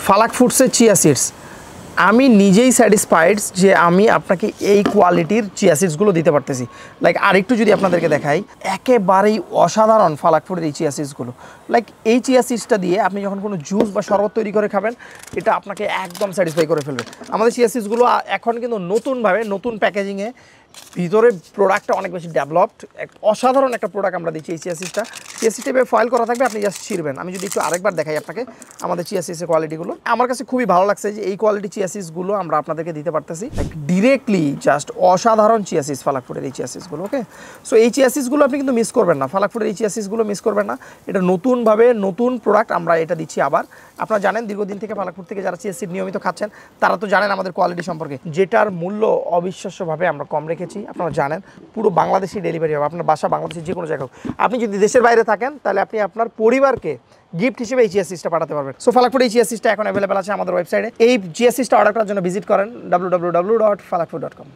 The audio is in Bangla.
ফালাক ফুডসের চিয়া সিডস আমি নিজেই স্যাটিসফাইড যে আমি আপনাকে এই কোয়ালিটির চিয়া সিডসগুলো দিতে পারতেছি। লাইক আরেকটু যদি আপনাদেরকে দেখাই, একেবারেই অসাধারণ ফালাক ফুডের এই চিয়া সিডসগুলো। লাইক এই চিয়া সিডসটা দিয়ে আপনি যখন কোনো জুস বা শরবত তৈরি করে খাবেন, এটা আপনাকে একদম স্যাটিসফাই করে ফেলবে। আমাদের চিয়া সিডসগুলো এখন কিন্তু নতুনভাবে নতুন প্যাকেজিংয়ে ভিতরে প্রোডাক্টটা অনেক বেশি ডেভেলপড, অসাধারণ একটা প্রোডাক্ট আমরা দিচ্ছি। এই চিয়া সিডসটা ফয়েল করা থাকবে, আপনি জাস্ট ছিঁড়বেন। আমি যদি একটু আরেকবার দেখাই আপনাকে আমাদের চিয়া সিডসের কোয়ালিটিগুলো, আমার কাছে খুবই ভালো লাগছে যে এই কোয়ালিটি চিয়া সিডসগুলো আমরা আপনাদেরকে দিতে পারতেছি ডিরেক্টলি। জাস্ট অসাধারণ চিয়া সিডস ফালাক ফুডের এই চিয়া সিডসগুলো। ওকে, সো এই চিয়া সিডসগুলো আপনি কিন্তু মিস করবেন না, ফালাক ফুডের এই চিয়া সিডসগুলো মিস করবেন না। এটা নতুনভাবে নতুন প্রোডাক্ট আমরা এটা দিচ্ছি। আবার আপনারা জানেন দীর্ঘদিন থেকে ফালাক ফুড থেকে যারা চিয়া সিড নিয়মিত খাচ্ছেন তারা তো জানেন আমাদের কোয়ালিটি সম্পর্কে, যেটার মূল্য অবিশ্বাস্যভাবে আমরা কম রেখেছি। আপনারা জানেন পুরো বাংলাদেশি ডেলিভারি হবে, আপনার বাসা বাংলাদেশের যে কোনো জায়গায়। আপনি যদি দেশের বাইরে থাকেন তাহলে আপনি আপনার পরিবারকে গিফট হিসেবে এই চিয়া সিডসটা পাঠাতে পারবেন। সো ফালাক ফুড এই চিয়া সিডসটা এখন অ্যাভেলেবল আছে আমাদের ওয়েবসাইটে। এই চিয়া সিডসটা অর্ডার করার জন্য ভিজিট করেন www.falakfood.com।